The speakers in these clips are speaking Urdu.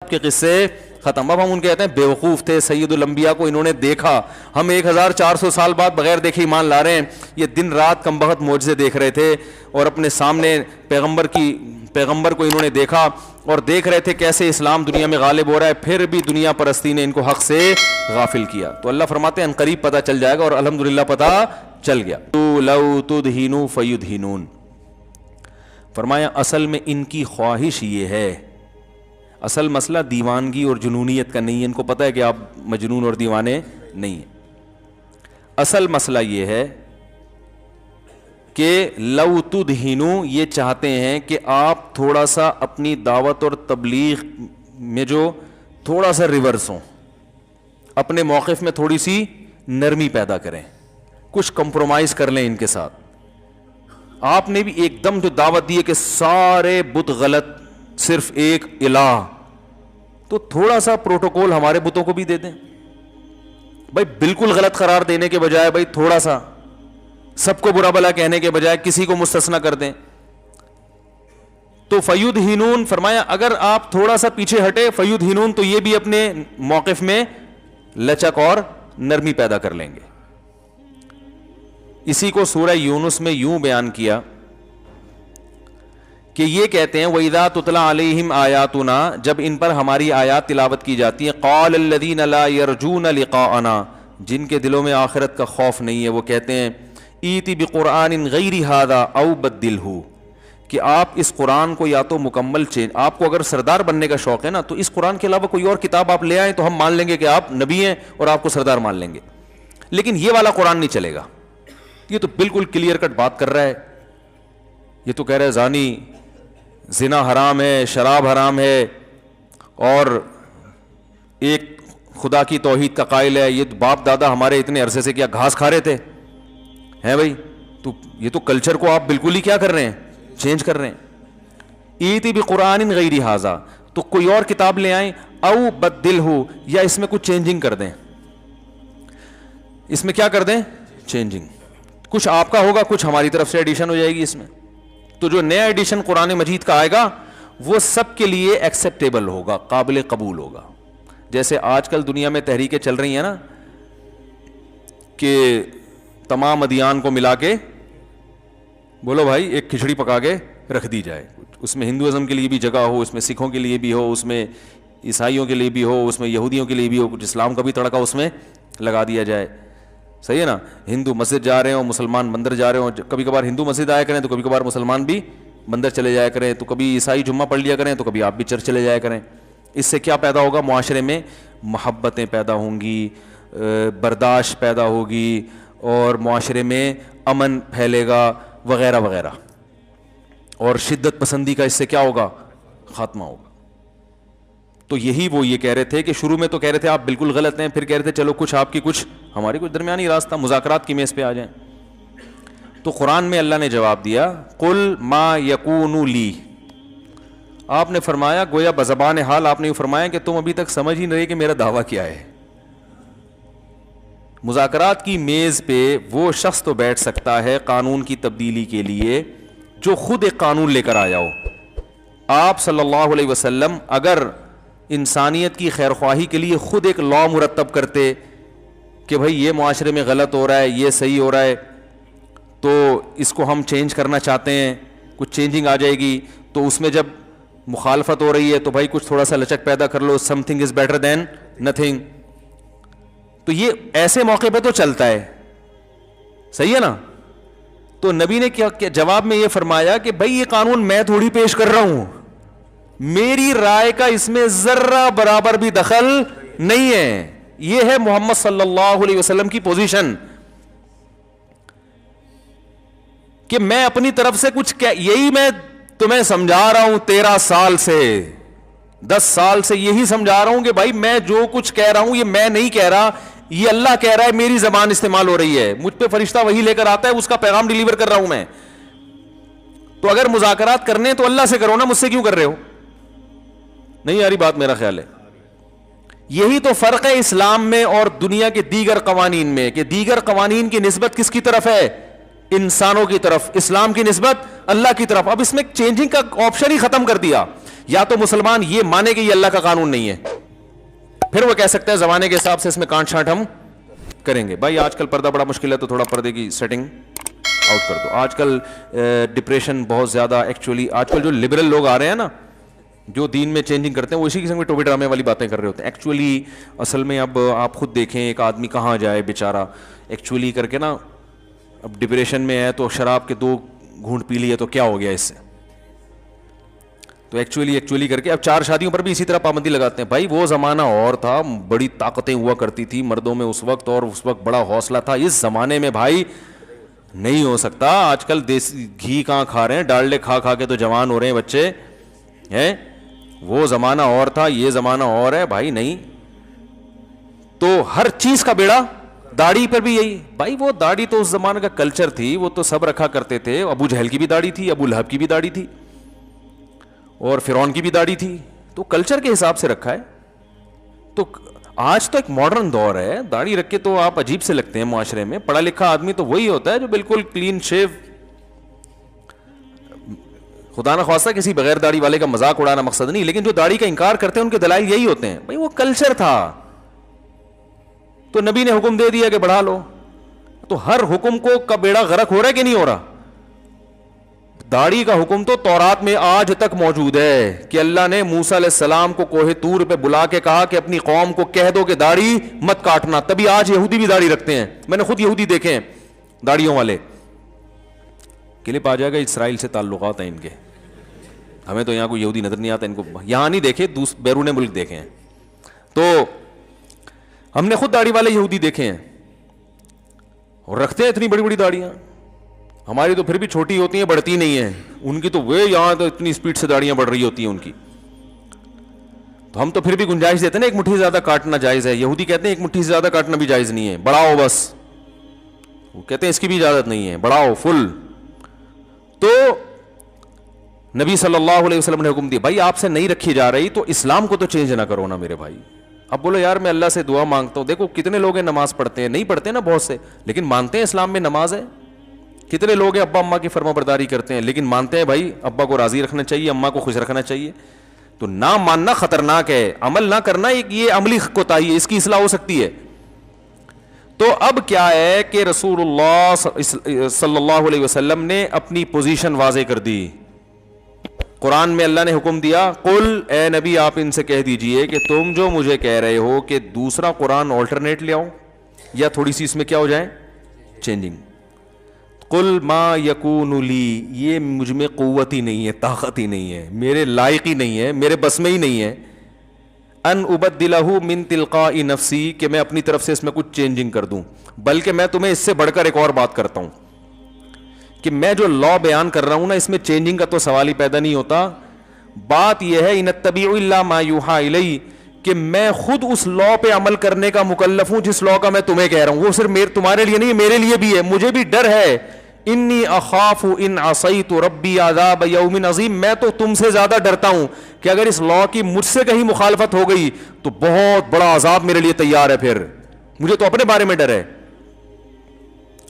سب کے قصے ختم. اب ہم ان کہتے ہیں بیوقوف تھے, سید الانبیاء کو انہوں نے دیکھا, ہم 1400 سال بعد بغیر دیکھے ایمان لا رہے ہیں. یہ دن رات کم بخت معجزے دیکھ رہے تھے اور اپنے سامنے پیغمبر کو انہوں نے دیکھا اور دیکھ رہے تھے کیسے اسلام دنیا میں غالب ہو رہا ہے, پھر بھی دنیا پرستی نے ان کو حق سے غافل کیا. تو اللہ فرماتے ہیں عنقریب پتہ چل جائے گا, اور الحمدللہ پتہ چل گیا. لو تدہنوا فیدہنون, فرمایا اصل میں ان کی خواہش یہ ہے, اصل مسئلہ دیوانگی اور جنونیت کا نہیں ہے, ان کو پتہ ہے کہ آپ مجنون اور دیوانے نہیں ہیں. اصل مسئلہ یہ ہے کہ لو تدہنوا, یہ چاہتے ہیں کہ آپ تھوڑا سا اپنی دعوت اور تبلیغ میں جو تھوڑا سا ریورس ہوں, اپنے موقف میں تھوڑی سی نرمی پیدا کریں, کچھ کمپرومائز کر لیں ان کے ساتھ. آپ نے بھی ایک دم جو دعوت دی ہے کہ سارے بت غلط, صرف ایک الہ, تو تھوڑا سا پروٹوکول ہمارے بتوں کو بھی دے دیں بھائی, بالکل غلط قرار دینے کے بجائے بھائی تھوڑا سا سب کو برا بھلا کہنے کے بجائے کسی کو مستثنا کر دیں. تو فیدہنون فرمایا اگر آپ تھوڑا سا پیچھے ہٹے, فیدہنون تو یہ بھی اپنے موقف میں لچک اور نرمی پیدا کر لیں گے. اسی کو سورہ یونس میں یوں بیان کیا کہ یہ کہتے ہیں وَإِذَا تُتْلَى عَلَيْهِمْ آيَاتُنَا, جب ان پر ہماری آیات تلاوت کی جاتی ہیں, قَالَ الَّذِينَ لَا يَرْجُونَ لِقَاءَنَا, جن کے دلوں میں آخرت کا خوف نہیں ہے, وہ کہتے ہیں ایتی بقرآن غیر ھذا او بدلہ, کہ آپ اس قرآن کو یا تو مکمل چینج, آپ کو اگر سردار بننے کا شوق ہے نا تو اس قرآن کے علاوہ کوئی اور کتاب آپ لے آئیں تو ہم مان لیں گے کہ آپ نبی ہیں اور آپ کو سردار مان لیں گے, لیکن یہ والا قرآن نہیں چلے گا. یہ تو بالکل کلیئر کٹ بات کر رہا ہے, یہ تو کہہ رہا ہے زانی زنا حرام ہے, شراب حرام ہے, اور ایک خدا کی توحید کا قائل ہے. یہ باپ دادا ہمارے اتنے عرصے سے کیا گھاس کھا رہے تھے ہیں بھائی, تو یہ تو کلچر کو آپ بالکل ہی کیا کر رہے ہیں, چینج کر رہے ہیں. ایتی بقرآن غیر ھذا, تو کوئی اور کتاب لے آئیں, او بدلہ, یا اس میں کچھ چینجنگ کر دیں, اس میں کیا کر دیں, چینجنگ, کچھ آپ کا ہوگا, کچھ ہماری طرف سے ایڈیشن ہو جائے گی اس میں. تو جو نیا ایڈیشن قرآن مجید کا آئے گا وہ سب کے لیے ایکسیپٹیبل ہوگا, قابل قبول ہوگا. جیسے آج کل دنیا میں تحریکیں چل رہی ہیں نا کہ تمام ادیان کو ملا کے بولو بھائی ایک کھچڑی پکا کے رکھ دی جائے, اس میں ہندوازم کے لیے بھی جگہ ہو, اس میں سکھوں کے لیے بھی ہو, اس میں عیسائیوں کے لیے بھی ہو, اس میں یہودیوں کے لیے بھی ہو, کچھ اسلام کا بھی تڑکا اس میں لگا دیا جائے. صحیح ہے نا, ہندو مسجد جا رہے ہوں, مسلمان مندر جا رہے ہوں, کبھی کبھار ہندو مسجد آیا کریں تو کبھی کبھار مسلمان بھی مندر چلے جایا کریں, تو کبھی عیسائی جمعہ پڑھ لیا کریں تو کبھی آپ بھی چرچ چلے جایا کریں. اس سے کیا پیدا ہوگا, معاشرے میں محبتیں پیدا ہوں گی, برداشت پیدا ہوگی, اور معاشرے میں امن پھیلے گا وغیرہ وغیرہ, اور شدت پسندی کا اس سے کیا ہوگا, خاتمہ ہوگا. تو یہی وہ یہ کہہ رہے تھے کہ شروع میں تو کہہ رہے تھے آپ بالکل غلط ہیں, پھر کہہ رہے تھے چلو کچھ آپ کی کچھ ہماری کچھ درمیانی راستہ, مذاکرات کی میز پہ آ جائیں. تو قرآن میں اللہ نے جواب دیا قل ما یکون لی, آپ نے فرمایا گویا بزبان حال آپ نے یہ فرمایا کہ تم ابھی تک سمجھ ہی نہیں رہے کہ میرا دعویٰ کیا ہے. مذاکرات کی میز پہ وہ شخص تو بیٹھ سکتا ہے قانون کی تبدیلی کے لیے جو خود ایک قانون لے کر آیا ہو. آپ صلی اللہ علیہ وسلم اگر انسانیت کی خیر خواہی کے لیے خود ایک لا مرتب کرتے کہ بھائی یہ معاشرے میں غلط ہو رہا ہے, یہ صحیح ہو رہا ہے, تو اس کو ہم چینج کرنا چاہتے ہیں, کچھ چینجنگ آ جائے گی, تو اس میں جب مخالفت ہو رہی ہے تو بھائی کچھ تھوڑا سا لچک پیدا کر لو, something is better than nothing. تو یہ ایسے موقع پہ تو چلتا ہے, صحیح ہے نا. تو نبی نے کیا جواب میں یہ فرمایا کہ بھائی یہ قانون میں تھوڑی پیش کر رہا ہوں, میری رائے کا اس میں ذرہ برابر بھی دخل نہیں ہے. یہ ہے محمد صلی اللہ علیہ وسلم کی پوزیشن کہ میں اپنی طرف سے کچھ یہی میں تمہیں سمجھا رہا ہوں 13 سال سے, 10 سال سے یہی سمجھا رہا ہوں کہ بھائی میں جو کچھ کہہ رہا ہوں یہ میں نہیں کہہ رہا, یہ اللہ کہہ رہا ہے, میری زبان استعمال ہو رہی ہے, مجھ پہ فرشتہ وہی لے کر آتا ہے, اس کا پیغام ڈیلیور کر رہا ہوں میں. تو اگر مذاکرات کرنے تو اللہ سے کرو نا, مجھ سے کیوں کر رہے ہو؟ نہیں آ رہی بات, میرا خیال ہے. یہی تو فرق ہے اسلام میں اور دنیا کے دیگر قوانین میں, کہ دیگر قوانین کی نسبت کس کی طرف ہے, انسانوں کی طرف, اسلام کی نسبت اللہ کی طرف. اب اس میں چینجنگ کا آپشن ہی ختم کر دیا, یا تو مسلمان یہ مانے کہ یہ اللہ کا قانون نہیں ہے, پھر وہ کہہ سکتا ہے زمانے کے حساب سے اس میں کانٹ چھانٹ ہم کریں گے. بھائی آج کل پردہ بڑا مشکل ہے تو تھوڑا پردے کی سیٹنگ آؤٹ کر دو. آج کل ڈپریشن بہت زیادہ, ایکچولی آج کل جو لبرل لوگ آ رہے ہیں نا, جو دین میں چینجنگ کرتے ہیں, وہ اسی قسم کے ٹوپی ڈرامے والی باتیں کر رہے ہوتے ہیں. ایکچولی اصل میں اب آپ خود دیکھیں ایک آدمی کہاں جائے بیچارہ, ایکچولی کر کے نا اب ڈپریشن میں ہے تو شراب کے 2 گھونٹ پی لیے تو کیا ہو گیا اس سے, تو ایکچولی کر کے اب 4 شادیوں پر بھی اسی طرح پابندی لگاتے ہیں. بھائی وہ زمانہ اور تھا, بڑی طاقتیں ہوا کرتی تھی مردوں میں اس وقت, اور اس وقت بڑا حوصلہ تھا. اس زمانے میں بھائی نہیں ہو سکتا. آج کل دیسی گھی کہاں کھا رہے ہیں, ڈالڈے کھا کے تو جوان ہو رہے ہیں بچے ہیں. وہ زمانہ اور تھا, یہ زمانہ اور ہے بھائی. نہیں تو ہر چیز کا بیڑا, داڑھی پر بھی یہی. بھائی وہ داڑھی تو اس زمانے کا کلچر تھی, وہ تو سب رکھا کرتے تھے. ابو جہل کی بھی داڑھی تھی, ابو لہب کی بھی داڑھی تھی, اور فرعون کی بھی داڑھی تھی, تو کلچر کے حساب سے رکھا ہے. تو آج تو ایک ماڈرن دور ہے, داڑھی رکھ کے تو آپ عجیب سے لگتے ہیں معاشرے میں. پڑھا لکھا آدمی تو وہی ہوتا ہے جو بالکل کلین شیو, خدا نہ خواستہ کسی بغیر داڑھی والے کا مذاق اڑانا مقصد نہیں, لیکن جو داڑھی کا انکار کرتے ہیں ان کے دلائل یہی ہوتے ہیں. بھائی وہ کلچر تھا, تو نبی نے حکم دے دیا کہ بڑھا لو, تو ہر حکم کو کا بیڑا غرق ہو رہا ہے کہ نہیں ہو رہا. داڑھی کا حکم تو تورات میں آج تک موجود ہے کہ اللہ نے موسیٰ علیہ السلام کو کوہ طور پہ بلا کے کہا کہ اپنی قوم کو کہہ دو کہ داڑھی مت کاٹنا. تبھی آج یہودی بھی داڑھی رکھتے ہیں. میں نے خود یہودی دیکھے ہیں داڑھیوں والے. کلپ آ جائے گا, اسرائیل سے تعلقات ہیں ان کے. ہمیں تو یہاں کوئی یہودی نظر نہیں آتا, ان کو یہاں نہیں دیکھے, بیرون ملک دیکھے ہیں. تو ہم نے خود داڑھی والے یہودی دیکھے ہیں, اور رکھتے ہیں اتنی بڑی بڑی داڑیاں. ہماری تو پھر بھی چھوٹی ہوتی ہیں, بڑھتی نہیں ہیں. ان کی تو وہ یہاں تو اتنی اسپیڈ سے داڑیاں بڑھ رہی ہوتی ہیں ان کی. تو ہم تو پھر بھی گنجائش دیتے ہیں نا, ایک مٹھی سے زیادہ کاٹنا جائز ہے. یہودی کہتے ہیں ایک مٹھی سے زیادہ کاٹنا بھی جائز نہیں ہے, بڑھاؤ بس. وہ کہتے ہیں اس کی بھی اجازت نہیں ہے, بڑھاؤ فل. تو نبی صلی اللہ علیہ وسلم نے حکم دیا, بھائی آپ سے نہیں رکھی جا رہی تو اسلام کو تو چینج نہ کرو نا میرے بھائی. اب بولو یار میں اللہ سے دعا مانگتا ہوں. دیکھو کتنے لوگ ہیں نماز پڑھتے ہیں, نہیں پڑھتے نا بہت سے, لیکن مانتے ہیں اسلام میں نماز ہے. کتنے لوگ ہیں ابا اماں کی فرما برداری کرتے ہیں, لیکن مانتے ہیں بھائی ابا کو راضی رکھنا چاہیے, اماں کو خوش رکھنا چاہیے. تو نہ ماننا خطرناک ہے, عمل نہ کرنا یہ عملی کوتاہی ہے, اس کی اصلاح ہو سکتی ہے. تو اب کیا ہے کہ رسول اللہ صلی اللہ علیہ وسلم نے اپنی پوزیشن واضح کر دی. قرآن میں اللہ نے حکم دیا, قل اے نبی آپ ان سے کہہ دیجئے کہ تم جو مجھے کہہ رہے ہو کہ دوسرا قرآن آلٹرنیٹ لے آؤ یا تھوڑی سی اس میں کیا ہو جائے چینجنگ. قل ما یکون لی, یہ مجھ میں قوت ہی نہیں ہے, طاقت ہی نہیں ہے, میرے لائق ہی نہیں ہے, میرے بس میں ہی نہیں ہے, ان ابدلہ من تلقاء نفسی, کہ میں اپنی طرف سے اس میں کچھ چینجنگ کر دوں. بلکہ میں تمہیں اس سے بڑھ کر ایک اور بات کرتا ہوں کہ میں جو لا بیان کر رہا ہوں نا, اس میں چینجنگ کا تو سوال ہی پیدا نہیں ہوتا. بات یہ ہے ان اتبع الا ما یوحى الی, کہ میں خود اس لا پہ عمل کرنے کا مکلف ہوں جس لا کا میں تمہیں کہہ رہا ہوں. وہ صرف تمہارے لیے نہیں, میرے لیے بھی ہے. مجھے بھی ڈر ہے, انی اخاف ان عصیت ربی عذاب یوم عظیم, میں تو تم سے زیادہ ڈرتا ہوں کہ اگر اس لا کی مجھ سے کہیں مخالفت ہو گئی تو بہت بڑا عذاب میرے لیے تیار ہے. پھر مجھے تو اپنے بارے میں ڈر ہے.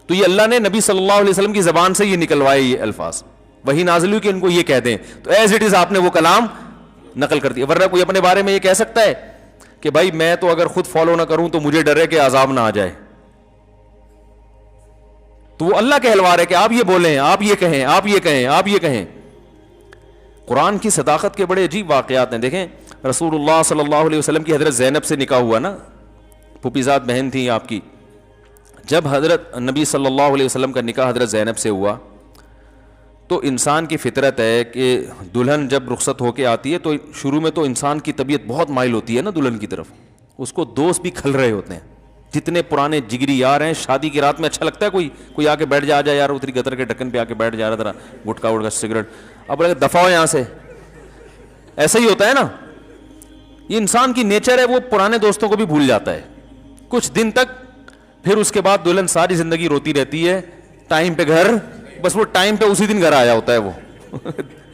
تو یہ اللہ نے نبی صلی اللہ علیہ وسلم کی زبان سے یہ نکلوائے یہ الفاظ, وہی نازل ہوئی کہ ان کو یہ کہہ دیں, تو ایز اٹ از آپ نے وہ کلام نقل کر دیا. ورنہ کوئی اپنے بارے میں یہ کہہ سکتا ہے کہ بھائی میں تو اگر خود فالو نہ کروں تو مجھے ڈر ہے کہ عذاب نہ آ جائے. تو وہ اللہ کہلوار ہے کہ آپ یہ بولیں, آپ یہ کہیں, آپ یہ کہیں, آپ یہ کہیں. قرآن کی صداقت کے بڑے عجیب واقعات ہیں. دیکھیں رسول اللہ صلی اللہ علیہ وسلم کی حضرت زینب سے نکاح ہوا نا, پھوپھیزاد بہن تھی آپ کی. جب حضرت نبی صلی اللہ علیہ وسلم کا نکاح حضرت زینب سے ہوا تو انسان کی فطرت ہے کہ دلہن جب رخصت ہو کے آتی ہے تو شروع میں تو انسان کی طبیعت بہت مائل ہوتی ہے نا دلہن کی طرف, اس کو دوست بھی کھل رہے ہوتے ہیں. جتنے پرانے جگری یار ہیں, شادی کی رات میں اچھا لگتا ہے کوئی آ کے بیٹھ جا یار, اتری گتر کے ڈھکن پہ آ کے بیٹھ جا رہا تھا, گٹکا وٹکا سگریٹ, اب دفعہ ہو یہاں سے. ایسا ہی ہوتا ہے نا, یہ انسان کی نیچر ہے, وہ پرانے دوستوں کو بھی بھول جاتا ہے کچھ دن تک. پھر اس کے بعد دلہن ساری زندگی روتی رہتی ہے ٹائم پہ گھر, بس وہ ٹائم پہ اسی دن گھر آیا ہوتا ہے وہ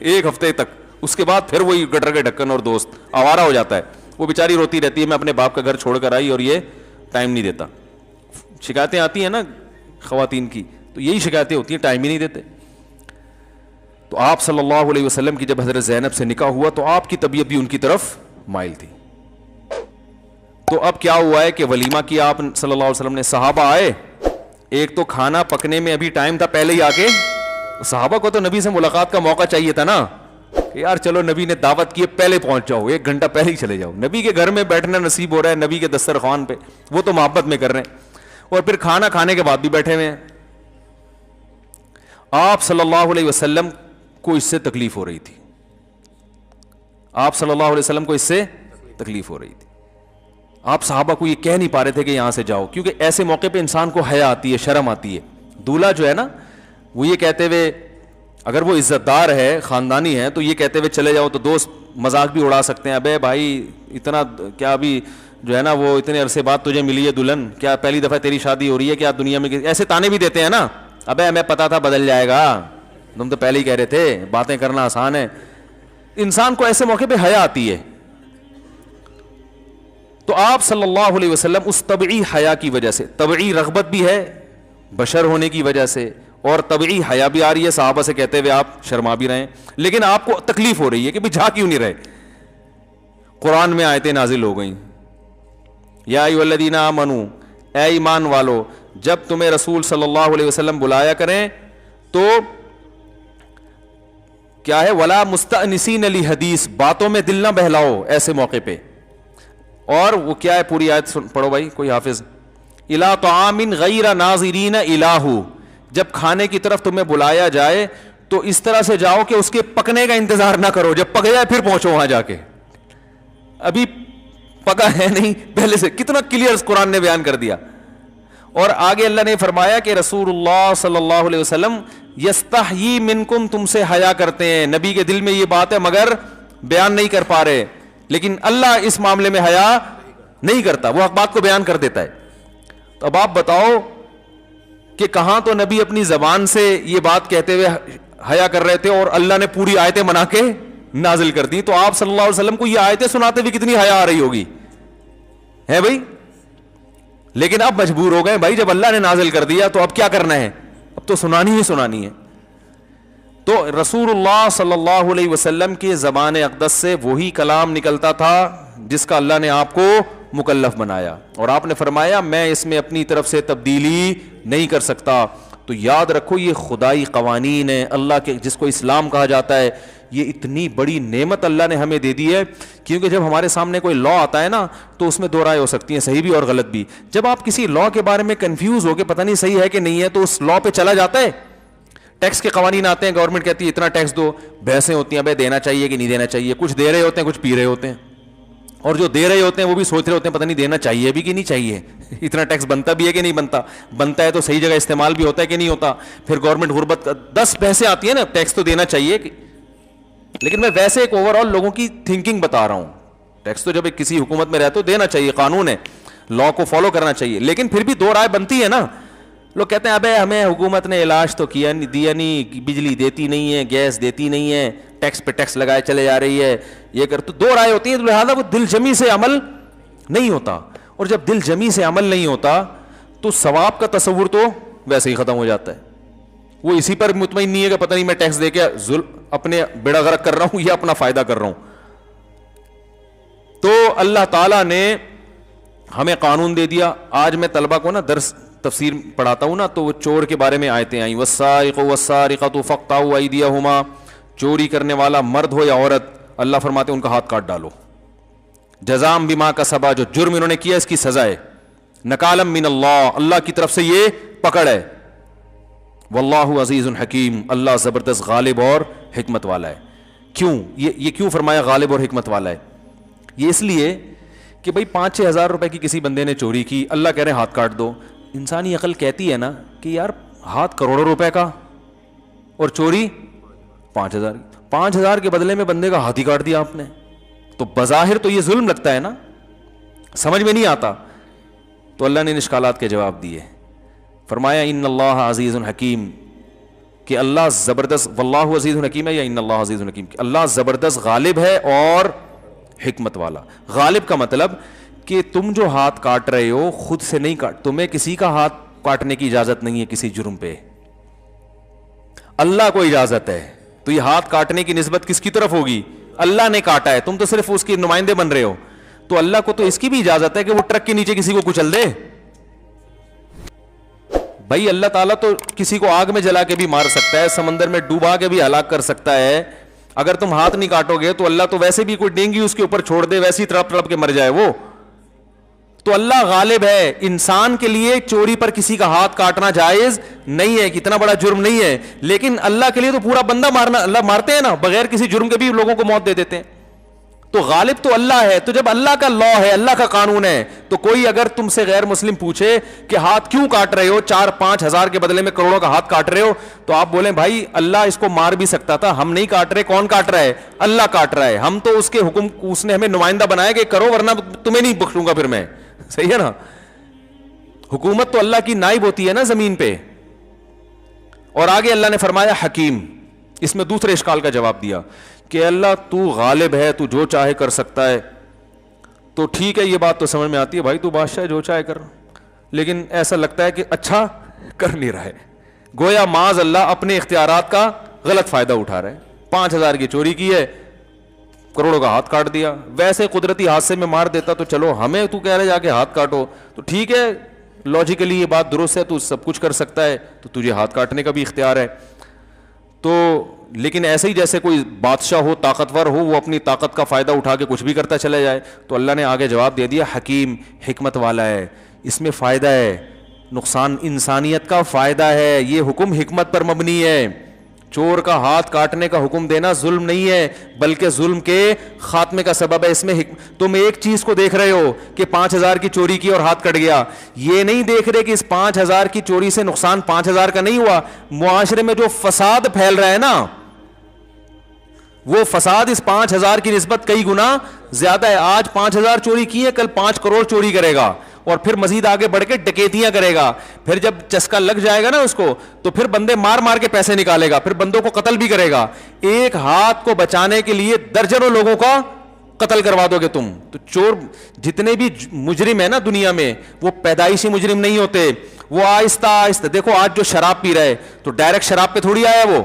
ایک ہفتے تک. اس کے بعد پھر وہی گٹر کے ڈھکن اور دوست آوارہ ہو جاتا ہے. وہ بیچاری روتی رہتی ہے, میں اپنے باپ کا گھر چھوڑ کر آئی اور یہ ٹائم نہیں دیتا. شکایتیں آتی ہیں نا خواتین کی, تو یہی شکایتیں ہوتی ہیں, ٹائم ہی نہیں دیتے. تو آپ صلی اللہ علیہ وسلم کی جب حضرت زینب سے نکاح ہوا تو آپ کی طبیعت بھی ان کی طرف مائل تھی. تو اب کیا ہوا ہے کہ ولیمہ کیا آپ صلی اللہ علیہ وسلم نے, صحابہ آئے, ایک تو کھانا پکنے میں ابھی ٹائم تھا, پہلے ہی آ کے صحابہ کو تو نبی سے ملاقات کا موقع چاہیے تھا نا, کہ یار چلو نبی نے دعوت کی ہے پہلے پہنچ جاؤ, 1 گھنٹہ پہلے ہی چلے جاؤ. نبی کے گھر میں بیٹھنا نصیب ہو رہا ہے, نبی کے دسترخوان پہ, وہ تو محبت میں کر رہے ہیں, اور پھر کھانا کھانے کے بعد بھی بیٹھے ہوئے ہیں. آپ صلی اللہ علیہ وسلم کو اس سے تکلیف ہو رہی تھی, آپ صلی اللہ علیہ وسلم کو اس سے تکلیف ہو رہی تھی. آپ صحابہ کو یہ کہہ نہیں پا رہے تھے کہ یہاں سے جاؤ, کیونکہ ایسے موقع پہ انسان کو حیا آتی ہے, شرم آتی ہے. دولہا جو ہے نا, وہ یہ کہتے ہوئے, اگر وہ عزت دار ہے, خاندانی ہے, تو یہ کہتے ہوئے چلے جاؤ تو دوست مذاق بھی اڑا سکتے ہیں, ابے بھائی اتنا کیا ابھی جو ہے نا وہ اتنے عرصے بعد تجھے ملی ہے دلہن, کیا پہلی دفعہ تیری شادی ہو رہی ہے, کیا دنیا میں ایسے تانے بھی دیتے ہیں نا, ابے ہمیں پتا تھا بدل جائے گا, تم تو پہلے ہی کہہ رہے تھے, باتیں کرنا آسان ہے. انسان کو ایسے موقع پہ حیا آتی ہے. تو آپ صلی اللہ علیہ وسلم اس طبعی حیا کی وجہ سے, طبعی رغبت بھی ہے بشر ہونے کی وجہ سے, اور طبعی حیا بھی آ رہی ہے, صحابہ سے کہتے ہوئے آپ شرما بھی رہے ہیں, لیکن آپ کو تکلیف ہو رہی ہے کہ بھی جا کیوں نہیں رہے. قرآن میں آیتیں نازل ہو گئیں, یا ایھا الذین آمنوا, اے ایمان والو, جب تمہیں رسول صلی اللہ علیہ وسلم بلایا کریں تو کیا ہے, ولا مستأنسین لحدیث, باتوں میں دل نہ بہلاؤ ایسے موقع پہ. اور وہ کیا ہے پوری آیت پڑھو بھائی کوئی حافظ, الی طعام غیر ناظرین الہ, جب کھانے کی طرف تمہیں بلایا جائے تو اس طرح سے جاؤ کہ اس کے پکنے کا انتظار نہ کرو, جب پک جائے پھر پہنچو وہاں جا کے, ابھی پکا ہے نہیں پہلے سے. کتنا کلیئر قرآن نے بیان کر دیا. اور آگے اللہ نے فرمایا کہ رسول اللہ صلی اللہ علیہ وسلم یستحیی منکم, تم سے حیا کرتے ہیں. نبی کے دل میں یہ بات ہے مگر بیان نہیں کر پا رہے, لیکن اللہ اس معاملے میں حیا نہیں کرتا, وہ بات کو بیان کر دیتا ہے. تو اب آپ بتاؤ کہ کہاں تو نبی اپنی زبان سے یہ بات کہتے ہوئے حیا کر رہے تھے, اور اللہ نے پوری آیتیں بنا کے نازل کر دی. تو آپ صلی اللہ علیہ وسلم کو یہ آیتیں سناتے ہوئے کتنی حیا آ رہی ہوگی, ہے بھائی. لیکن اب مجبور ہو گئے بھائی, جب اللہ نے نازل کر دیا تو اب کیا کرنا ہے, اب تو سنانی ہی سنانی ہے. تو رسول اللہ صلی اللہ علیہ وسلم کی زبان اقدس سے وہی کلام نکلتا تھا جس کا اللہ نے آپ کو مکلف بنایا, اور آپ نے فرمایا میں اس میں اپنی طرف سے تبدیلی نہیں کر سکتا. تو یاد رکھو یہ خدائی قوانین ہیں اللہ کے, جس کو اسلام کہا جاتا ہے. یہ اتنی بڑی نعمت اللہ نے ہمیں دے دی ہے, کیونکہ جب ہمارے سامنے کوئی لا آتا ہے نا تو اس میں دو رائے ہو سکتی ہیں, صحیح بھی اور غلط بھی. جب آپ کسی لا کے بارے میں کنفیوز ہو کے پتہ نہیں صحیح ہے کہ نہیں ہے تو اس لا پہ چلا جاتا ہے. ٹیکس کے قوانین آتے ہیں, گورنمنٹ کہتی ہے اتنا ٹیکس دو, بحثیں ہوتی ہیں بھائی دینا چاہیے کہ نہیں دینا چاہیے, کچھ دے رہے ہوتے ہیں کچھ پی رہے ہوتے ہیں, اور جو دے رہے ہوتے ہیں وہ بھی سوچ رہے ہوتے ہیں پتہ نہیں دینا چاہیے بھی کہ نہیں چاہیے, اتنا ٹیکس بنتا بھی ہے کہ نہیں بنتا, بنتا ہے تو صحیح جگہ استعمال بھی ہوتا ہے کہ نہیں ہوتا. پھر گورنمنٹ غربت 10 بحثیں آتی ہیں نا, ٹیکس تو دینا چاہیے, لیکن میں ویسے ایک اوور آل لوگوں کی تھنکنگ بتا رہا ہوں. ٹیکس تو جب کسی حکومت میں رہتے ہو دینا چاہیے, قانون ہے, لا کو فالو کرنا چاہیے, لیکن پھر بھی دو رائے بنتی ہے نا. لوگ کہتے ہیں ابے ہمیں حکومت نے علاج تو کیا نہیں, دیا نہیں, بجلی دیتی نہیں ہے, گیس دیتی نہیں ہے, ٹیکس پہ ٹیکس لگائے چلے جا رہی ہے, یہ کر. تو دو رائے ہوتی ہیں, تو لہٰذا وہ دل جمی سے عمل نہیں ہوتا, اور جب دل جمی سے عمل نہیں ہوتا تو ثواب کا تصور تو ویسے ہی ختم ہو جاتا ہے. وہ اسی پر مطمئن نہیں ہے کہ پتہ نہیں میں ٹیکس دے کے اپنے بیڑا غرق کر رہا ہوں یا اپنا فائدہ کر رہا ہوں. تو اللہ تعالیٰ نے ہمیں قانون دے دیا. آج میں طلبہ کو نا درس تفسیر پڑھاتا ہوں نا, تو وہ چور کے بارے میں آیتیں آئیں, والسارق والسارقۃ فاقطعوا ایدیہما, چوری کرنے والا مرد ہو یا عورت, اللہ فرماتے ہیں ان کا ہاتھ کاٹ ڈالو. جزاء بما کسبا, جو جرم انہوں نے کیا اس کی سزا ہے. نکالا من اللہ, اللہ کی طرف سے یہ پکڑ ہے. واللہ عزیز حکیم, اللہ زبردست غالب اور حکمت والا ہے. کیوں یہ کیوں فرمایا غالب اور حکمت والا ہے؟ یہ اس لیے کہ بھائی 5-6 ہزار روپے کی کسی بندے نے چوری کی, اللہ کہہ رہے ہیں ہاتھ کاٹ دو. انسانی عقل کہتی ہے نا کہ یار ہاتھ کروڑوں روپے کا اور چوری 5,000, 5,000 کے بدلے میں بندے کا ہاتھ ہی کاٹ دیا آپ نے, تو بظاہر تو یہ ظلم لگتا ہے نا, سمجھ میں نہیں آتا. تو اللہ نے ان اشکالات کے جواب دیے. فرمایا ان اللہ عزیز حکیم, کہ اللہ زبردست, واللہ عزیز حکیم ہے یا ان اللہ عزیز حکیم, کہ اللہ زبردست غالب ہے اور حکمت والا. غالب کا مطلب کہ تم جو ہاتھ کاٹ رہے ہو خود سے نہیں کاٹ, تمہیں کسی کا ہاتھ کاٹنے کی اجازت نہیں ہے کسی جرم پہ, اللہ کو اجازت ہے. تو یہ ہاتھ کاٹنے کی نسبت کس کی طرف ہوگی؟ اللہ نے کاٹا ہے, تم تو صرف اس کے نمائندے بن رہے ہو. تو اللہ کو تو اس کی بھی اجازت ہے کہ وہ ٹرک کے نیچے کسی کو کچل دے. بھائی اللہ تعالیٰ تو کسی کو آگ میں جلا کے بھی مار سکتا ہے, سمندر میں ڈوبا کے بھی ہلاک کر سکتا ہے. اگر تم ہاتھ نہیں کاٹو گے تو اللہ تو ویسے بھی کوئی ڈینگی اس کے اوپر چھوڑ دے, ویسے ہی تڑپ تڑپ کے مر جائے وہ. تو اللہ غالب ہے. انسان کے لیے چوری پر کسی کا ہاتھ کاٹنا جائز نہیں ہے, اتنا بڑا جرم نہیں ہے, لیکن اللہ کے لیے تو پورا بندہ مارنا, اللہ مارتے ہیں نا, بغیر کسی جرم کے بھی لوگوں کو موت دے دیتے ہیں. تو غالب تو اللہ ہے. تو جب اللہ کا لا ہے, اللہ کا قانون ہے, تو کوئی اگر تم سے غیر مسلم پوچھے کہ ہاتھ کیوں کاٹ رہے ہو, 4-5 ہزار کے بدلے میں کروڑوں کا ہاتھ کاٹ رہے ہو, تو آپ بولیں بھائی اللہ اس کو مار بھی سکتا تھا, ہم نہیں کاٹ رہے. کون کاٹ رہا ہے؟ اللہ کاٹ رہا ہے. ہم تو اس کے حکم, اس نے ہمیں نمائندہ بنایا کہ کرو, ورنہ تمہیں نہیں بخشوں گا پھر میں. صحیح ہے نا. حکومت تو اللہ کی نائب ہوتی ہے نا زمین پہ. اور آگے اللہ نے فرمایا حکیم. اس میں دوسرے اشکال کا جواب دیا کہ اللہ تو غالب ہے, تو جو چاہے کر سکتا ہے. تو ٹھیک ہے, یہ بات تو سمجھ میں آتی ہے بھائی, تو بادشاہ جو چاہے کر, لیکن ایسا لگتا ہے کہ اچھا کر نہیں رہا ہے. گویا معاذ اللہ اپنے اختیارات کا غلط فائدہ اٹھا رہا ہے. 5,000 کی چوری کی ہے, کروڑوں کا ہاتھ کاٹ دیا. ویسے قدرتی حادثے میں مار دیتا تو چلو, ہمیں تو کہہ رہے جا کے ہاتھ کاٹو, تو ٹھیک ہے لاجیکلی یہ بات درست ہے, تو سب کچھ کر سکتا ہے, تو تجھے ہاتھ کاٹنے کا بھی اختیار ہے. تو لیکن ایسے ہی جیسے کوئی بادشاہ ہو, طاقتور ہو, وہ اپنی طاقت کا فائدہ اٹھا کے کچھ بھی کرتا چلا جائے. تو اللہ نے آگے جواب دے دیا حکیم, حکمت والا ہے. اس میں فائدہ ہے, نقصان انسانیت کا فائدہ ہے. یہ حکم حکمت پر مبنی ہے. چور کا ہاتھ کاٹنے کا حکم دینا ظلم نہیں ہے, بلکہ ظلم کے خاتمے کا سبب ہے. اس میں تم ایک چیز کو دیکھ رہے ہو کہ 5,000 کی چوری کی اور ہاتھ کٹ گیا, یہ نہیں دیکھ رہے کہ اس 5,000 کی چوری سے نقصان 5,000 کا نہیں ہوا. معاشرے میں جو فساد پھیل رہا ہے نا, وہ فساد اس 5,000 کی نسبت کئی گنا زیادہ ہے. آج 5,000 چوری کی ہے, کل 5 کروڑ چوری کرے گا, اور پھر مزید آگے بڑھ کے ڈکیتیاں کرے گا. پھر جب چسکا لگ جائے گا نا اس کو, تو پھر بندے مار مار کے پیسے نکالے گا, پھر بندوں کو قتل بھی کرے گا. ایک ہاتھ کو بچانے کے لیے درجنوں لوگوں کا قتل کروا دو گے تم. تو چور جتنے بھی مجرم ہیں نا دنیا میں, وہ پیدائشی مجرم نہیں ہوتے, وہ آہستہ آہستہ. دیکھو آج جو شراب پی رہا ہے, تو ڈائریکٹ شراب پہ تھوڑی آیا, وہ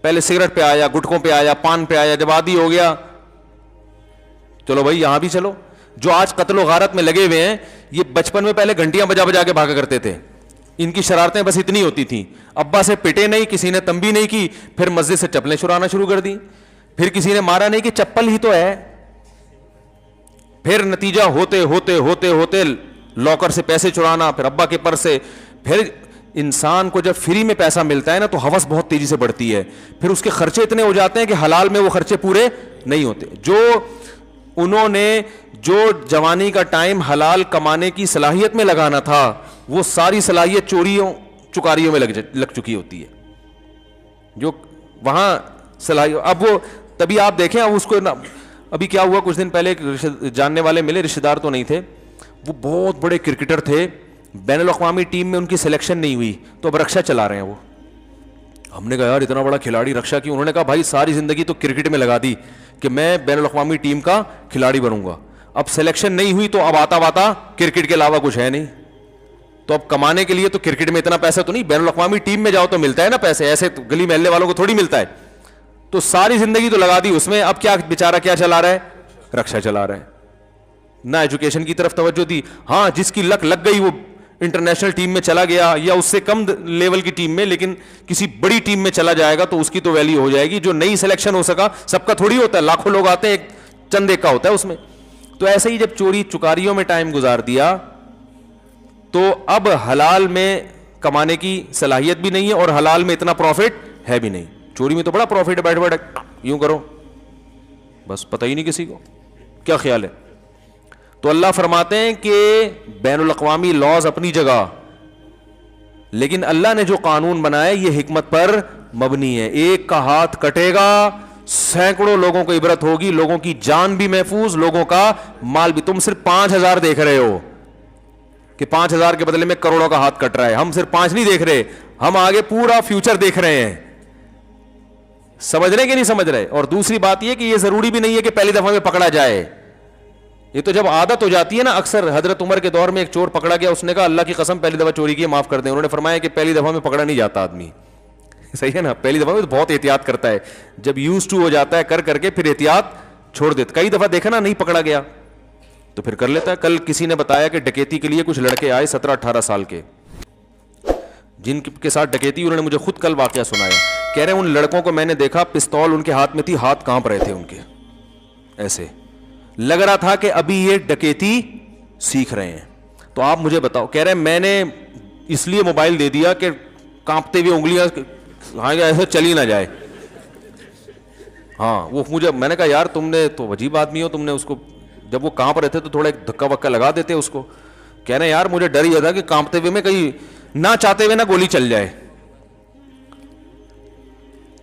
پہلے سگریٹ پہ آیا, گٹکوں پہ آیا, پان پہ آیا, جب عادی ہو گیا چلو بھائی یہاں بھی چلو. جو آج قتل و غارت میں لگے ہوئے ہیں, یہ بچپن میں پہلے گھنٹیاں بجا بجا کے بھاگا کرتے تھے. ان کی شرارتیں بس اتنی ہوتی تھیں, ابا سے پٹے نہیں, کسی نے تنبیہ نہیں کی, پھر مسجد سے چپلیں چرانا شروع کر دی, پھر کسی نے مارا نہیں کہ چپل ہی تو ہے. پھر نتیجہ ہوتے ہوتے ہوتے ہوتے لاکر سے پیسے چرانا, پھر ابا کے پر سے. پھر انسان کو جب فری میں پیسہ ملتا ہے نا, تو ہوس بہت تیزی سے بڑھتی ہے. پھر اس کے خرچے اتنے ہو جاتے ہیں کہ حلال میں وہ خرچے پورے نہیں ہوتے. جو انہوں نے جو جوانی کا ٹائم حلال کمانے کی صلاحیت میں لگانا تھا, وہ ساری صلاحیت چوریوں چکاریوں میں لگ چکی ہوتی ہے. جو وہاں صلاحیت, اب وہ تبھی آپ دیکھیں, اب اس کو ابھی کیا ہوا, کچھ دن پہلے ایک جاننے والے ملے, رشتہ دار تو نہیں تھے, وہ بہت بڑے کرکٹر تھے, بین الاقوامی ٹیم میں ان کی سلیکشن نہیں ہوئی, تو اب رکشا چلا رہے ہیں وہ. ہم نے کہا یار اتنا بڑا کھلاڑی رکشا کی. انہوں نے کہا بھائی ساری زندگی تو کرکٹ میں لگا دی کہ میں بین الاقوامی ٹیم کا کھلاڑی بنوں گا, اب سلیکشن نہیں ہوئی, تو اب آتا واتا کرکٹ کے علاوہ کچھ ہے نہیں. تو اب کمانے کے لیے تو کرکٹ میں اتنا پیسہ تو نہیں, بین الاقوامی ٹیم میں جاؤ تو ملتا ہے نا پیسے, ایسے گلی محلے والوں کو تھوڑی ملتا ہے. تو ساری زندگی تو لگا دی اس میں, اب کیا بیچارہ کیا چلا رہا ہے, رکشا چلا رہا ہے. نہ ایجوکیشن کی طرف توجہ دی. ہاں جس کی لک لگ گئی وہ انٹرنیشنل ٹیم میں چلا گیا, یا اس سے کم لیول کی ٹیم میں, لیکن کسی بڑی ٹیم میں چلا جائے گا تو اس کی تو ویلیو ہو جائے گی. جو نہیں سلیکشن ہو سکا, سب کا تھوڑی ہوتا ہے, لاکھوں لوگ آتے ہیں, ایک چند ایک کا ہوتا ہے اس میں. تو ایسے ہی جب چوری چکاریوں میں ٹائم گزار دیا, تو اب حلال میں کمانے کی صلاحیت بھی نہیں ہے, اور حلال میں اتنا پروفٹ ہے بھی نہیں. چوری میں تو بڑا پروفٹ ہے, بیٹھ بیٹھ یوں کرو, بس پتہ ہی نہیں کسی کو کیا خیال ہے. تو اللہ فرماتے ہیں کہ بین الاقوامی لاز اپنی جگہ, لیکن اللہ نے جو قانون بنایا یہ حکمت پر مبنی ہے. ایک کا ہاتھ کٹے گا, سینکڑوں لوگوں کو عبرت ہوگی, لوگوں کی جان بھی محفوظ, لوگوں کا مال بھی. تم صرف 5,000 دیکھ رہے ہو کہ 5,000 کے بدلے میں کروڑوں کا ہاتھ کٹ رہا ہے. ہم صرف 5 نہیں دیکھ رہے, ہم آگے پورا فیوچر دیکھ رہے ہیں. سمجھ رہے کہ نہیں سمجھ رہے؟ اور دوسری بات یہ کہ یہ ضروری بھی نہیں ہے کہ پہلی دفعہ میں پکڑا جائے. یہ تو جب عادت ہو جاتی ہے نا, اکثر حضرت عمر کے دور میں ایک چور پکڑا گیا, اس نے کہا اللہ کی قسم پہلی دفعہ چوری کی معاف کر دیں. انہوں نے فرمایا کہ پہلی دفعہ میں پکڑا نہیں جاتا آدمی. صحیح ہے نا, پہلی دفعہ میں تو بہت احتیاط کرتا ہے, جب یوز ٹو ہو جاتا ہے کر کے پھر احتیاط چھوڑ دیتا. کئی دفعہ دیکھا نا نہیں پکڑا گیا تو پھر کر لیتا ہے. کل کسی نے بتایا کہ ڈکیتی کے لیے کچھ لڑکے آئے 17-18 سال کے, جن کے ساتھ ڈکیتی, انہوں نے مجھے خود کل واقعہ سنایا. کہہ رہے ہیں ان لڑکوں کو میں نے دیکھا, پستول ان کے ہاتھ میں تھی, ہاتھ کانپ رہے تھے ان کے, ایسے لگ رہا تھا کہ ابھی یہ ڈکیتی سیکھ رہے ہیں. تو آپ مجھے بتاؤ, کہہ رہے ہیں میں نے اس لیے موبائل دے دیا کہ کانپتے ہوئے انگلیاں ایسے چلی نہ جائے. ہاں وہ مجھے, میں نے کہا یار تم نے تو عجیب آدمی ہو, تم نے اس کو جب وہ کانپ رہے تھے تو تھوڑا ایک دھکا وکا لگا دیتے اس کو. کہہ رہے ہیں یار مجھے ڈر یہ تھا کہ کانپتے ہوئے میں کہیں نہ چاہتے ہوئے نہ گولی چل جائے.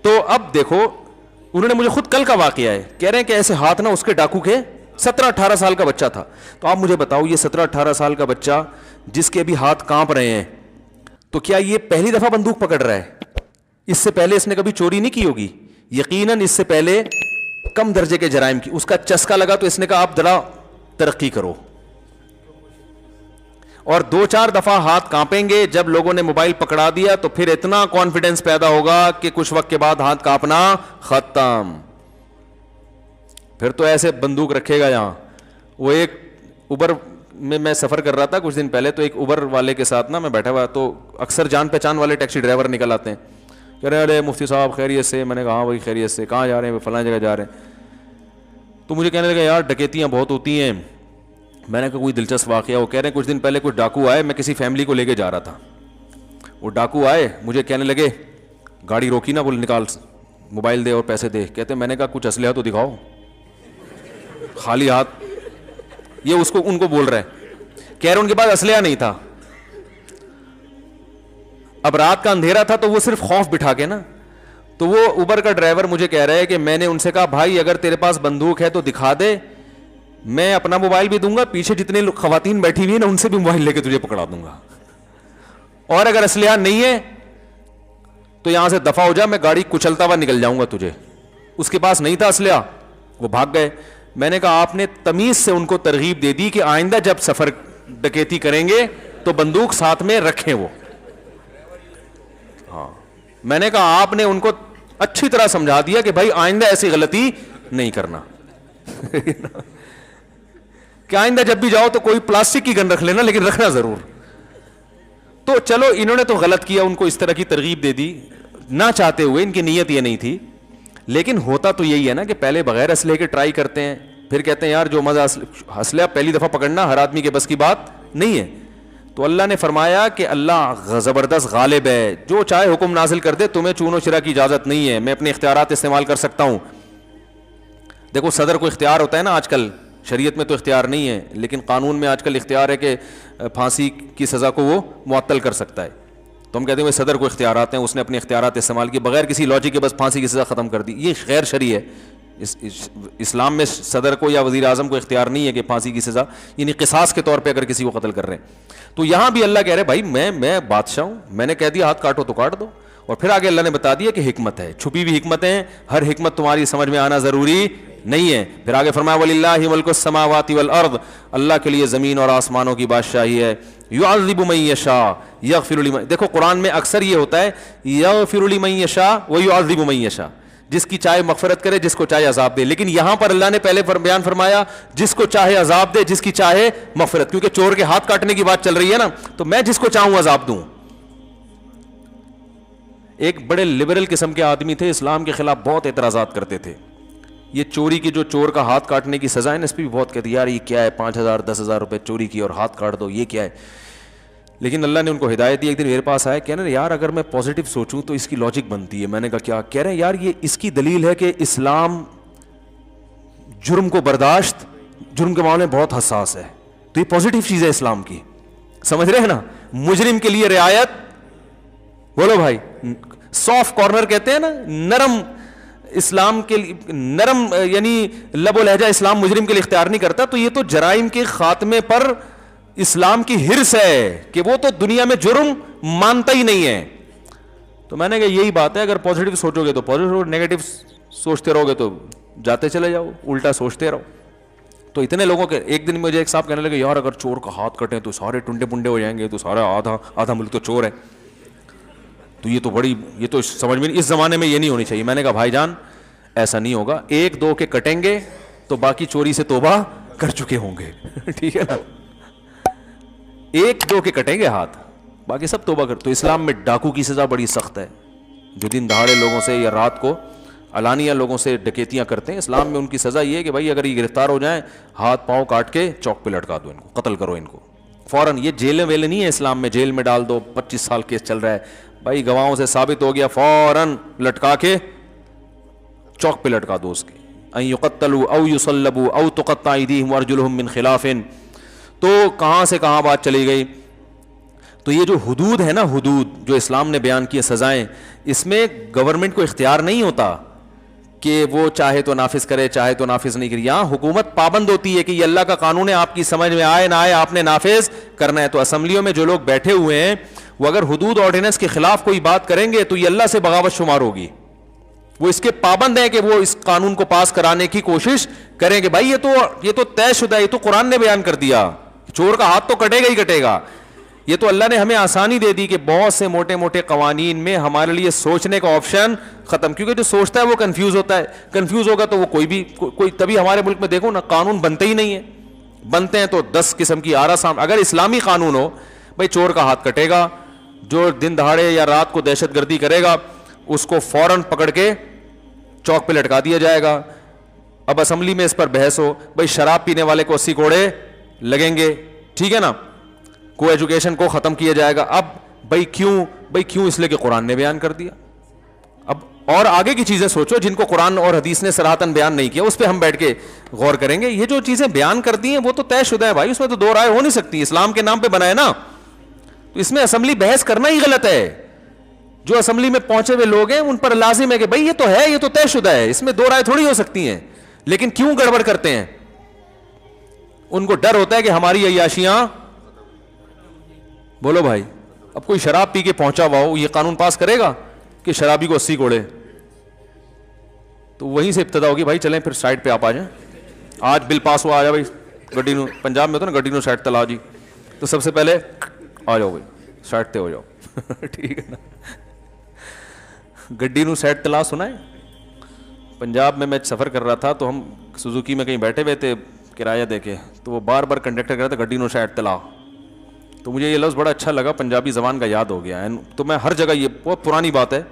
تو اب دیکھو انہوں نے مجھے خود کل کا واقعہ ہے, کہہ رہے ہیں کہ ایسے ہاتھ نا اس کے ڈاکو کے, 17-18 سال کا بچہ تھا. تو آپ مجھے بتاؤ یہ 17-18 سال کا بچہ جس کے بھی ہاتھ کانپ رہے ہیں, تو کیا یہ پہلی دفعہ بندوق پکڑ رہا ہے؟ اس سے پہلے اس نے کبھی چوری نہیں کی ہوگی, یقیناً اس سے پہلے کم درجے کے جرائم کی. اس کا چسکا لگا تو اس نے کہا آپ ذرا ترقی کرو, اور 2-4 دفعہ ہاتھ کانپیں گے. جب لوگوں نے موبائل پکڑا دیا تو پھر اتنا کانفیڈنس پیدا ہوگا کہ کچھ وقت کے بعد ہاتھ کانپنا ختم. پھر تو ایسے بندوق رکھے گا یہاں. وہ ایک اوبر میں سفر کر رہا تھا کچھ دن پہلے, تو ایک اوبر والے کے ساتھ نا میں بیٹھا ہوا, تو اکثر جان پہچان والے ٹیکسی ڈرائیور نکل آتے ہیں, کہہ رہے ارے مفتی صاحب خیریت سے؟ میں نے کہا ہاں وہی خیریت سے. کہاں جا رہے ہیں؟ فلاں جگہ جا رہے ہیں. تو مجھے کہنے لگا یار ڈکیتیاں بہت ہوتی ہیں. میں نے کہا کوئی دلچسپ واقعہ؟ وہ کہہ رہے ہیں کچھ دن پہلے کچھ ڈاکو آئے, میں کسی فیملی کو لے کے جا رہا تھا. وہ ڈاکو آئے, مجھے کہنے لگے, گاڑی روکی نا, بول نکال موبائل دے اور پیسے دے. کہتے میں نے کہا کچھ اسلحہ تو دکھاؤ. خالی ہاتھ, یہ اس کو ان کو بول رہے ہیں. کہہ رہے ان کے پاس اسلحہ نہیں تھا. اب رات کا اندھیرا تھا تو وہ صرف خوف بٹھا کے نا, تو وہ اوبر کا ڈرائیور مجھے کہہ رہا ہے کہ میں نے ان سے کہا بھائی اگر تیرے پاس بندوق ہے تو دکھا دے, میں اپنا موبائل بھی دوں گا, پیچھے جتنے خواتین بیٹھی ہوئی ہیں نا ان سے بھی موبائل لے کے تجھے پکڑا دوں گا, اور اگر اسلحہ نہیں ہے تو یہاں سے دفع ہو جا, میں گاڑی کچلتا ہوا نکل جاؤں گا تجھے. اس کے پاس نہیں تھا اسلحہ, وہ بھاگ گئے. میں نے کہا آپ نے تمیز سے ان کو ترغیب دے دی کہ آئندہ جب سفر ڈکیتی کریں گے تو بندوق ساتھ میں رکھیں. وہ ہاں, میں نے کہا آپ نے ان کو اچھی طرح سمجھا دیا کہ بھائی آئندہ ایسی غلطی نہیں کرنا. کہ آئندہ جب بھی جاؤ تو کوئی پلاسٹک کی گن رکھ لینا, لیکن رکھنا ضرور. تو چلو انہوں نے تو غلط کیا, ان کو اس طرح کی ترغیب دے دی نہ چاہتے ہوئے, ان کی نیت یہ نہیں تھی. لیکن ہوتا تو یہی ہے نا کہ پہلے بغیر اسلحے کے ٹرائی کرتے ہیں, پھر کہتے ہیں یار جو مزہ اسلحہ پہلی دفعہ پکڑنا ہر آدمی کے بس کی بات نہیں ہے. تو اللہ نے فرمایا کہ اللہ زبردست غالب ہے, جو چاہے حکم نازل کر دے, تمہیں چون و چرا کی اجازت نہیں ہے, میں اپنے اختیارات استعمال کر سکتا ہوں. دیکھو صدر کو اختیار ہوتا ہے نا آج کل, شریعت میں تو اختیار نہیں ہے, لیکن قانون میں آج کل اختیار ہے کہ پھانسی کی سزا کو وہ معطل کر سکتا ہے. تو ہم کہتے ہیں صدر کو اختیارات ہیں, اس نے اپنے اختیارات استعمال کیے بغیر کسی لاجک کے, بس پھانسی کی سزا ختم کر دی. یہ غیر شرعی ہے. اسلام میں صدر کو یا وزیر اعظم کو اختیار نہیں ہے کہ پھانسی کی سزا, یعنی قصاص کے طور پہ اگر کسی کو قتل کر رہے ہیں. تو یہاں بھی اللہ کہہ رہے بھائی میں بادشاہ ہوں, میں نے کہہ دیا ہاتھ کاٹو تو کاٹ دو. اور پھر آگے اللہ نے بتا دیا کہ حکمت ہے, چھپی ہوئی حکمتیں ہیں, ہر حکمت تمہاری سمجھ میں آنا ضروری نہیں ہے. پھر آگے فرمایا وَلِلَّهِ مُلْكُ السَّمَاوَاتِ وَالْأَرْضِ, اللہ کے لیے زمین اور آسمانوں کی بادشاہی ہے. يُعَذِّبُ مَن يَشَاءُ يَغْفِرُ لِمَن, دیکھو قرآن میں اکثر یہ ہوتا ہے يَغْفِرُ لِمَن يَشَاءُ وَيُعَذِّبُ مَن يَشَاءُ, جس کی چاہے مغفرت کرے, جس کو چاہے عذاب دے. لیکن یہاں پر اللہ نے پہلے بیان فرمایا جس کو چاہے عذاب دے, جس کی چاہے مغفرت, کیونکہ چور کے ہاتھ کاٹنے کی بات چل رہی ہے نا, تو میں جس کو چاہوں عذاب دوں. ایک بڑے لبرل قسم کے آدمی تھے, اسلام کے خلاف بہت اعتراضات کرتے تھے. یہ چوری کی, جو چور کا ہاتھ کاٹنے کی سزا ہے نا, اس پہ بھی بہت کہتے یار یہ کیا ہے, 5,000 10,000 روپے چوری کی اور ہاتھ کاٹ دو, یہ کیا ہے. لیکن اللہ نے ان کو ہدایت دی. ایک دن میرے پاس آئے, کہہ رہے یار اگر میں پازیٹیو سوچوں تو اس کی لاجک بنتی ہے. میں نے کہا کیا؟ کہہ رہے ہیں یار یہ اس کی دلیل ہے کہ اسلام جرم کو برداشت, جرم کے معاملے میں بہت حساس ہے. تو یہ پازیٹیو چیز ہے اسلام کی, سمجھ رہے ہیں نا. مجرم کے لیے رعایت, بولو بھائی, سافٹ کارنر کہتے ہیں نا, نرم اسلام کے لیے, نرم یعنی لب و لہجہ اسلام مجرم کے لیے اختیار نہیں کرتا. تو یہ تو جرائم کے خاتمے پر اسلام کی حرص ہے کہ وہ تو دنیا میں جرم مانتا ہی نہیں ہے. تو میں نے کہا یہی بات ہے, اگر پازیٹیو سوچو گے تو پازیٹیو, نیگیٹو سوچتے رہو گے تو جاتے چلے جاؤ, الٹا سوچتے رہو. تو اتنے لوگوں کے, ایک دن مجھے ایک صاحب کہنے لگے یار اگر چور کا ہاتھ کٹے تو سارے ٹنڈے پنڈے ہو جائیں گے, تو سارا آدھا ملک تو چور ہے. تو یہ تو سمجھ میں نہیں، اس زمانے میں یہ نہیں ہونی چاہیے. میں نے کہا بھائی جان ایسا نہیں ہوگا, ایک دو کے کٹیں گے تو باقی چوری سے توبہ کر چکے ہوں گے. ٹھیک ہے نا, ایک دو کے کٹیں گے ہاتھ, باقی سب توبہ کر. تو اسلام میں ڈاکو کی سزا بڑی سخت ہے, جو دن دہاڑے لوگوں سے یا رات کو علانیہ لوگوں سے ڈکیتیاں کرتے ہیں. اسلام میں ان کی سزا یہ ہے کہ بھائی اگر یہ گرفتار ہو جائیں, ہاتھ پاؤں کاٹ کے چوک پہ لٹکا دو ان کو, قتل کرو ان کو فوراً. یہ جیلیں ویلے نہیں ہے اسلام میں, جیل میں ڈال دو, 25 سال کیس چل رہا ہے بھائی, گواہوں سے ثابت ہو گیا فوراً لٹکا کے چوک پہ لٹکا دو اس کے. ان یقتلوا او یصلبوا او تقطع ایدیہم وارجلہم من خلاف. تو کہاں سے کہاں بات چلی گئی. تو یہ جو حدود ہے نا, حدود جو اسلام نے بیان کی سزائیں, اس میں گورنمنٹ کو اختیار نہیں ہوتا کہ وہ چاہے تو نافذ کرے چاہے تو نافذ نہیں کرے. یہاں حکومت پابند ہوتی ہے کہ یہ اللہ کا قانون ہے, آپ کی سمجھ میں آئے نہ آئے آپ نے نافذ کرنا ہے. تو اسمبلیوں میں جو لوگ بیٹھے ہوئے ہیں وہ اگر حدود آرڈیننس کے خلاف کوئی بات کریں گے تو یہ اللہ سے بغاوت شمار ہوگی. وہ اس کے پابند ہیں کہ وہ اس قانون کو پاس کرانے کی کوشش کریں گے. بھائی یہ تو طے شدہ ہے, یہ تو قرآن نے بیان کر دیا, چور کا ہاتھ تو کٹے گا ہی کٹے گا. یہ تو اللہ نے ہمیں آسانی دے دی کہ بہت سے موٹے موٹے قوانین میں ہمارے لیے سوچنے کا آپشن ختم, کیونکہ جو سوچتا ہے وہ کنفیوز ہوتا ہے, کنفیوز ہوگا تو وہ کوئی تبھی ہمارے ملک میں دیکھو نا قانون بنتے ہی نہیں ہے, بنتے ہیں تو 10 قسم کی آرا سام. اگر اسلامی قانون ہو بھائی چور کا ہاتھ کٹے گا, جو دن دہاڑے یا رات کو دہشت گردی کرے گا اس کو فوراً پکڑ کے چوک پہ لٹکا دیا جائے گا. اب اسمبلی میں اس پر بحث ہو بھائی شراب پینے والے کو 80 کوڑے لگیں گے, ٹھیک ہے نا, کو ایجوکیشن کو ختم کیا جائے گا. اب بھائی کیوں اس لیے کہ قرآن نے بیان کر دیا. اب اور آگے کی چیزیں سوچو جن کو قرآن اور حدیث نے صراحتاً بیان نہیں کیا, اس پہ ہم بیٹھ کے غور کریں گے. یہ جو چیزیں بیان کر دی ہیں وہ تو طے شدہ ہے بھائی, اس میں تو دو رائے ہو نہیں سکتی, اسلام کے نام پہ بنا ہے نا. تو اس میں اسمبلی بحث کرنا ہی غلط ہے. جو اسمبلی میں پہنچے ہوئے لوگ ہیں ان پر لازم ہے کہ بھائی یہ تو ہے, یہ تو طے شدہ ہے, اس میں دو رائے تھوڑی ہو سکتی ہیں. لیکن کیوں گڑبڑ کرتے ہیں؟ ان کو ڈر ہوتا ہے کہ ہماری عیاشیاں, بولو بھائی, اب کوئی شراب پی کے پہنچا ہوا ہو یہ قانون پاس کرے گا کہ شرابی کو 80 کوڑے؟ تو وہیں سے ابتدا ہوگی بھائی چلیں پھر سائڈ پہ آپ آ جائیں. آج بل پاس ہوا, آ جا بھائی گڈی نو, پنجاب میں تو نا گڈی نو سائڈ تلا جی, تو سب سے پہلے آ جاؤ بھائی سائڈ تے ہو جاؤ. ٹھیک ہے نا, گڈی نو سائڈ تلا سنا ہے. پنجاب میں سفر کر رہا تھا تو ہم سوزوکی میں کہیں بیٹھے ہوئے تھے کرایہ دے کے, تو وہ بار بار کنڈکٹر کہہ رہا تھا گڈی نو سائڈ تلا. تو مجھے یہ لفظ بڑا اچھا لگا, پنجابی زبان کا یاد ہو گیا ہے, تو میں ہر جگہ, یہ بہت پرانی بات ہے,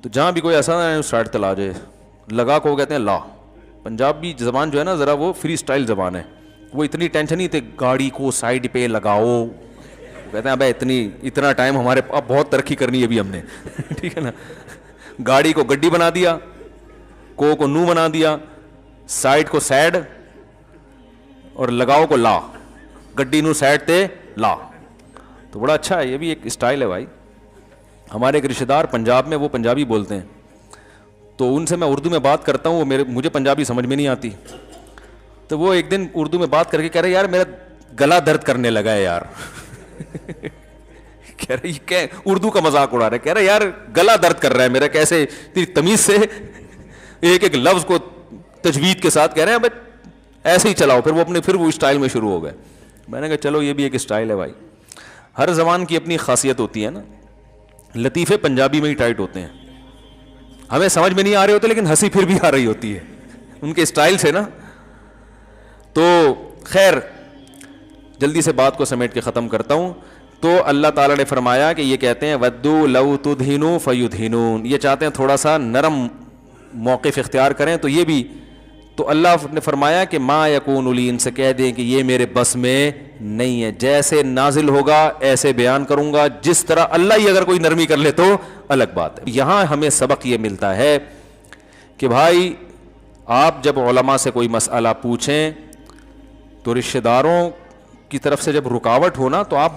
تو جہاں بھی کوئی ایسا نہ سائڈ تلا جائے, لگا کو کہتے ہیں لا. پنجابی زبان جو ہے نا ذرا وہ فری اسٹائل زبان ہے, وہ اتنی ٹینشن نہیں تھی گاڑی کو سائڈ پہ لگاؤ, کہتے ہیں ابے اتنا ٹائم ہمارے, اب بہت ترقی کرنی ہے ابھی ہم نے. ٹھیک ہے نا, گاڑی کو گڈی بنا دیا, کو نو بنا دیا, سائڈ کو سیڈ اور لگاؤ کو لا, گڈی نو سائڈ تے لا. تو بڑا اچھا ہے, یہ بھی ایک اسٹائل ہے بھائی. ہمارے ایک رشتہ دار پنجاب میں, وہ پنجابی بولتے ہیں, تو ان سے میں اردو میں بات کرتا ہوں, مجھے پنجابی سمجھ میں نہیں آتی. تو وہ ایک دن اردو میں بات کر کے کہہ رہے یار میرا گلا درد کرنے لگا ہے یار. کہہ رہے کہ اردو کا مذاق اڑا رہے, کہہ رہے یار گلا درد کر رہا ہے میرا, کیسے تمیز سے ایک ایک لفظ کو تجوید کے ساتھ کہہ رہے ہیں, ایسے ہی چلاؤ. پھر وہ اسٹائل میں شروع ہو گئے. میں نے کہا چلو یہ بھی ایک اسٹائل ہے بھائی, ہر زبان کی اپنی خاصیت ہوتی ہے نا. لطیفے پنجابی میں ہی ٹائٹ ہوتے ہیں, ہمیں سمجھ میں نہیں آ رہے ہوتے لیکن ہنسی پھر بھی آ رہی ہوتی ہے ان کے اسٹائل سے نا. تو خیر جلدی سے بات کو سمیٹ کے ختم کرتا ہوں. تو اللہ تعالیٰ نے فرمایا کہ یہ کہتے ہیں ودو لو تدہنوا فیدہنون, یہ چاہتے ہیں تھوڑا سا نرم موقف اختیار کریں, تو یہ بھی, تو اللہ نے فرمایا کہ ما یکون لی, ان سے کہہ دیں کہ یہ میرے بس میں نہیں ہے, جیسے نازل ہوگا ایسے بیان کروں گا, جس طرح اللہ ہی اگر کوئی نرمی کر لے تو الگ بات ہے. یہاں ہمیں سبق یہ ملتا ہے کہ بھائی آپ جب علماء سے کوئی مسئلہ پوچھیں تو رشتہ داروں کی طرف سے جب رکاوٹ ہونا تو آپ